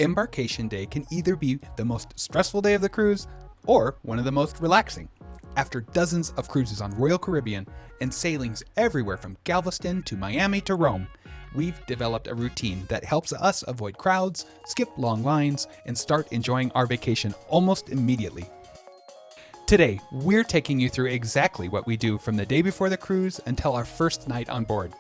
Embarkation Day can either be the most stressful day of the cruise or one of the most relaxing. After dozens of cruises on Royal Caribbean and sailings everywhere from Galveston to Miami to Rome, we've developed a routine that helps us avoid crowds, skip long lines, and start enjoying our vacation almost immediately. Today, we're taking you through exactly what we do from the day before the cruise until our first night on board.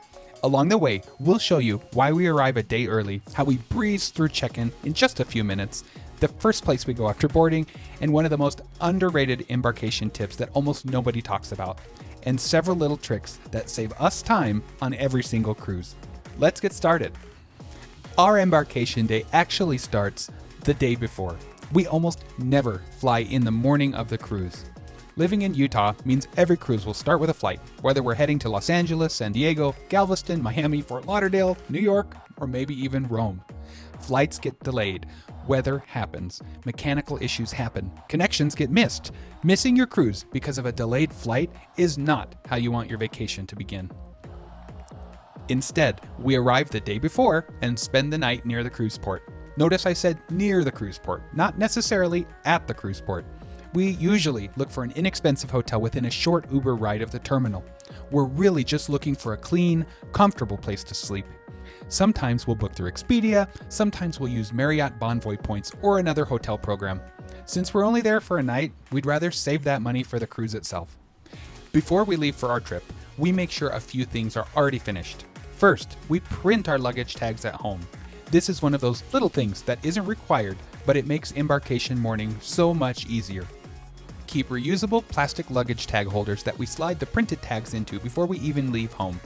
Along the way, we'll show you why we arrive a day early, how we breeze through check-in in just a few minutes, the first place we go after boarding, and one of the most underrated embarkation tips that almost nobody talks about, and several little tricks that save us time on every single cruise. Let's get started. Our embarkation day actually starts the day before. We almost never fly in the morning of the cruise. Living in Utah means every cruise will start with a flight, whether we're heading to Los Angeles, San Diego, Galveston, Miami, Fort Lauderdale, New York, or maybe even Rome. Flights get delayed, weather happens, mechanical issues happen, connections get missed. Missing your cruise because of a delayed flight is not how you want your vacation to begin. Instead, we arrive the day before and spend the night near the cruise port. Notice I said near the cruise port, not necessarily at the cruise port. We usually look for an inexpensive hotel within a short Uber ride of the terminal. We're really just looking for a clean, comfortable place to sleep. Sometimes we'll book through Expedia, sometimes we'll use Marriott Bonvoy points or another hotel program. Since we're only there for a night, we'd rather save that money for the cruise itself. Before we leave for our trip, we make sure a few things are already finished. First, we print our luggage tags at home. This is one of those little things that isn't required, but it makes embarkation morning so much easier. Keep reusable plastic luggage tag holders that we slide the printed tags into before we even leave home.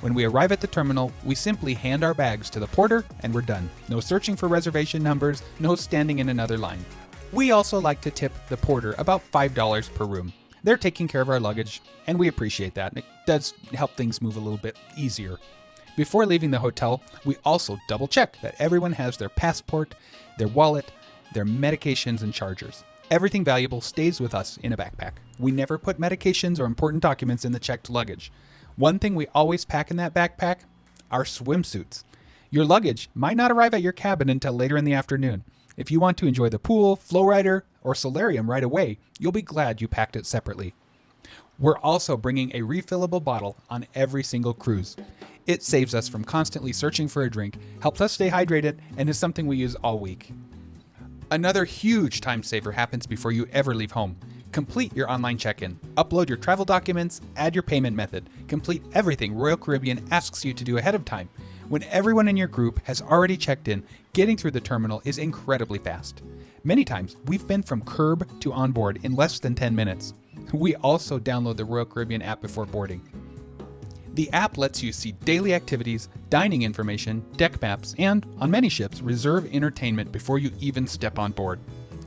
When we arrive at the terminal, we simply hand our bags to the porter and we're done. No searching for reservation numbers, no standing in another line. We also like to tip the porter about $5 per room. They're taking care of our luggage, and we appreciate that. It does help things move a little bit easier. Before leaving the hotel, we also double check that everyone has their passport, their wallet, their medications, and chargers. Everything valuable stays with us in a backpack. We never put medications or important documents in the checked luggage. One thing we always pack in that backpack: our swimsuits. Your luggage might not arrive at your cabin until later in the afternoon. If you want to enjoy the pool, flow rider, or solarium right away, you'll be glad you packed it separately. We're also bringing a refillable bottle on every single cruise. It saves us from constantly searching for a drink, helps us stay hydrated, and is something we use all week. Another huge time saver happens before you ever leave home. Complete your online check-in, upload your travel documents, add your payment method, complete everything Royal Caribbean asks you to do ahead of time. When everyone in your group has already checked in, getting through the terminal is incredibly fast. Many times, we've been from curb to onboard in less than 10 minutes. We also download the Royal Caribbean app before boarding. The app lets you see daily activities, dining information, deck maps, and, on many ships, reserve entertainment before you even step on board.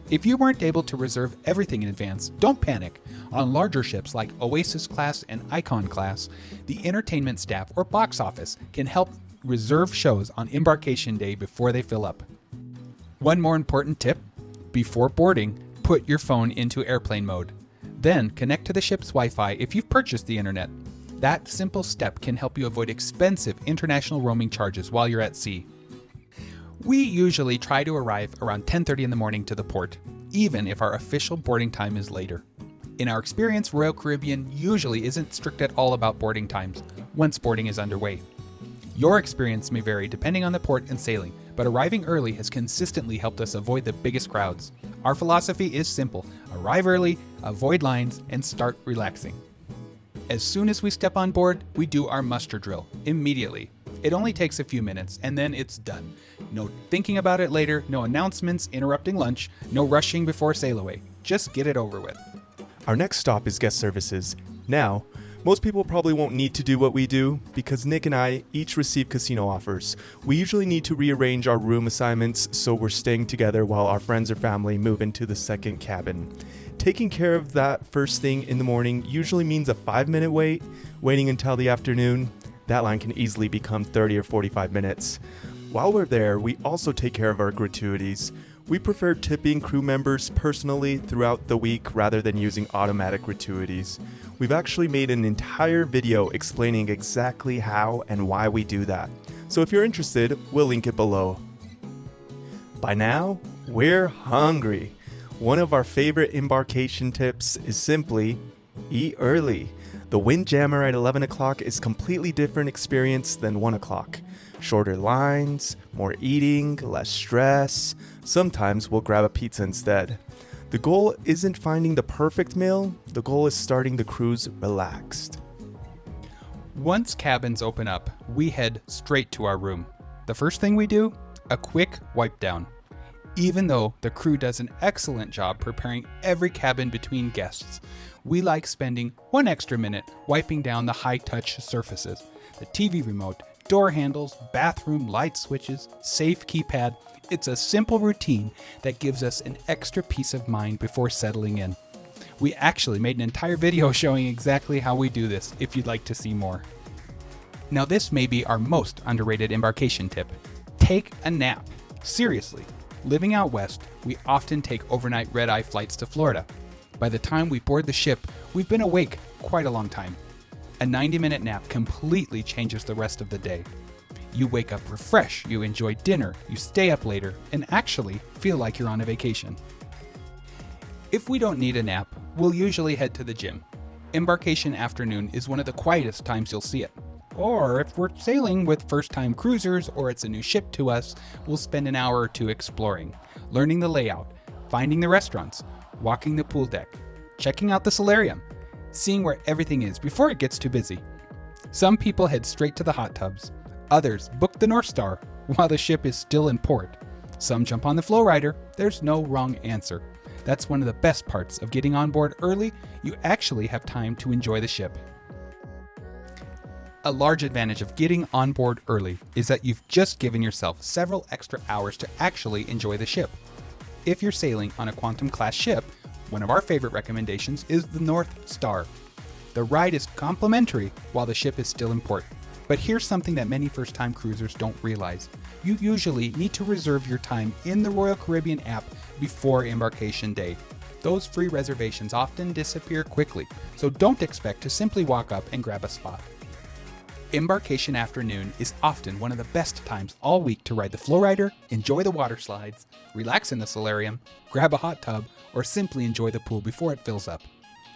If you weren't able to reserve everything in advance, don't panic. On larger ships like Oasis Class and Icon Class, the entertainment staff or box office can help reserve shows on embarkation day before they fill up. One more important tip: before boarding, put your phone into airplane mode. Then connect to the ship's Wi-Fi if you've purchased the internet. That simple step can help you avoid expensive international roaming charges while you're at sea. We usually try to arrive around 10:30 in the morning to the port, even if our official boarding time is later. In our experience, Royal Caribbean usually isn't strict at all about boarding times once boarding is underway. Your experience may vary depending on the port and sailing, but arriving early has consistently helped us avoid the biggest crowds. Our philosophy is simple: arrive early, avoid lines, and start relaxing. As soon as we step on board, we do our muster drill immediately. It only takes a few minutes, and then it's done. No thinking about it later, no announcements interrupting lunch, no rushing before sail away. Just get it over with. Our next stop is guest services. Now, most people probably won't need to do what we do because Nick and I each receive casino offers. We usually need to rearrange our room assignments so we're staying together while our friends or family move into the second cabin. Taking care of that first thing in the morning usually means a 5-minute wait. Waiting until the afternoon, that line can easily become 30 or 45 minutes. While we're there, we also take care of our gratuities. We prefer tipping crew members personally throughout the week rather than using automatic gratuities. We've actually made an entire video explaining exactly how and why we do that. So if you're interested, we'll link it below. By now, we're hungry. One of our favorite embarkation tips is simply eat early. The Windjammer at 11 o'clock is completely different experience than 1 o'clock. Shorter lines, more eating, less stress. Sometimes we'll grab a pizza instead. The goal isn't finding the perfect meal, the goal is starting the cruise relaxed. Once cabins open up, we head straight to our room. The first thing we do? A quick wipe down. Even though the crew does an excellent job preparing every cabin between guests, we like spending 1 extra minute wiping down the high-touch surfaces. The TV remote, door handles, bathroom light switches, safe keypad. It's a simple routine that gives us an extra peace of mind before settling in. We actually made an entire video showing exactly how we do this if you'd like to see more. Now this may be our most underrated embarkation tip. Take a nap. Seriously, living out west, we often take overnight red-eye flights to Florida. By the time we board the ship, we've been awake quite a long time. A 90-minute nap completely changes the rest of the day. You wake up refreshed, you enjoy dinner, you stay up later, and actually feel like you're on a vacation. If we don't need a nap, we'll usually head to the gym. Embarkation afternoon is one of the quietest times you'll see it. Or if we're sailing with first-time cruisers or it's a new ship to us, we'll spend an hour or two exploring, learning the layout, finding the restaurants, walking the pool deck, checking out the solarium, seeing where everything is before it gets too busy. Some people head straight to the hot tubs. Others book the North Star while the ship is still in port. Some jump on the flow rider. There's no wrong answer. That's one of the best parts of getting on board early. You actually have time to enjoy the ship. A large advantage of getting on board early is that you've just given yourself several extra hours to actually enjoy the ship. If you're sailing on a Quantum class ship, one of our favorite recommendations is the North Star. The ride is complimentary while the ship is still in port. But here's something that many first-time cruisers don't realize. You usually need to reserve your time in the Royal Caribbean app before embarkation day. Those free reservations often disappear quickly, so don't expect to simply walk up and grab a spot. Embarkation afternoon is often one of the best times all week to ride the flow rider, enjoy the water slides, relax in the solarium, grab a hot tub, or simply enjoy the pool before it fills up.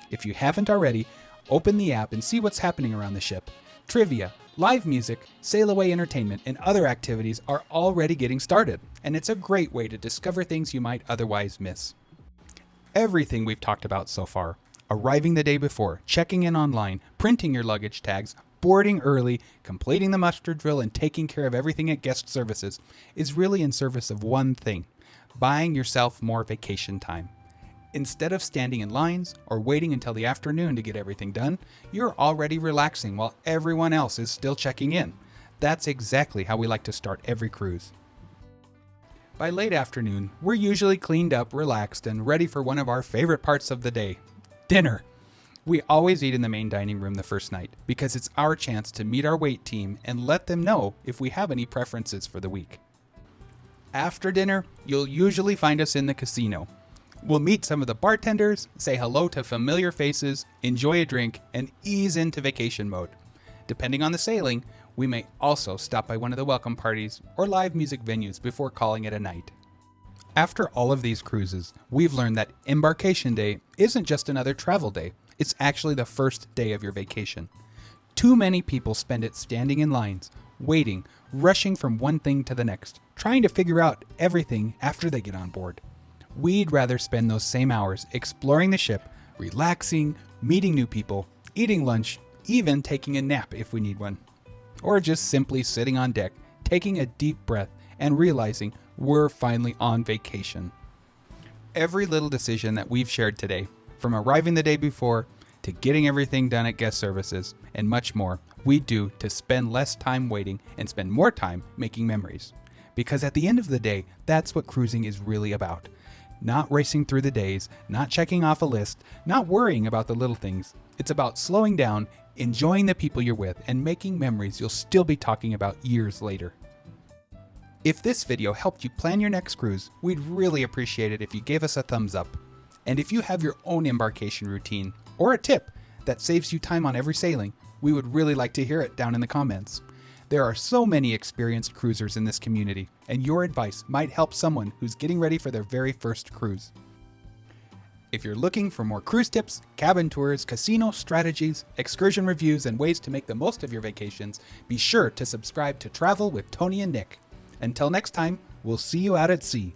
If you haven't already, open the app and see what's happening around the ship. Trivia, live music, sail-away entertainment, and other activities are already getting started, and it's a great way to discover things you might otherwise miss. Everything we've talked about so far, arriving the day before, checking in online, printing your luggage tags, boarding early, completing the muster drill, and taking care of everything at guest services, is really in service of one thing: buying yourself more vacation time. Instead of standing in lines or waiting until the afternoon to get everything done, you're already relaxing while everyone else is still checking in. That's exactly how we like to start every cruise. By late afternoon, we're usually cleaned up, relaxed, and ready for one of our favorite parts of the day: dinner. We always eat in the main dining room the first night because it's our chance to meet our wait team and let them know if we have any preferences for the week. After dinner, you'll usually find us in the casino. We'll meet some of the bartenders, say hello to familiar faces, enjoy a drink, and ease into vacation mode. Depending on the sailing, we may also stop by one of the welcome parties or live music venues before calling it a night. After all of these cruises, we've learned that embarkation day isn't just another travel day. It's actually the first day of your vacation. Too many people spend it standing in lines, waiting, rushing from one thing to the next, trying to figure out everything after they get on board. We'd rather spend those same hours exploring the ship, relaxing, meeting new people, eating lunch, even taking a nap if we need one. Or just simply sitting on deck, taking a deep breath, and realizing we're finally on vacation. Every little decision that we've shared today, from arriving the day before to getting everything done at guest services and much more, we do to spend less time waiting and spend more time making memories. Because at the end of the day, that's what cruising is really about. Not racing through the days, not checking off a list, not worrying about the little things. It's about slowing down, enjoying the people you're with, and making memories you'll still be talking about years later. If this video helped you plan your next cruise, we'd really appreciate it if you gave us a thumbs up. And if you have your own embarkation routine or a tip that saves you time on every sailing, we would really like to hear it down in the comments. There are so many experienced cruisers in this community, and your advice might help someone who's getting ready for their very first cruise. If you're looking for more cruise tips, cabin tours, casino strategies, excursion reviews, and ways to make the most of your vacations, be sure to subscribe to Travel with Tony and Nick. Until next time, we'll see you out at sea.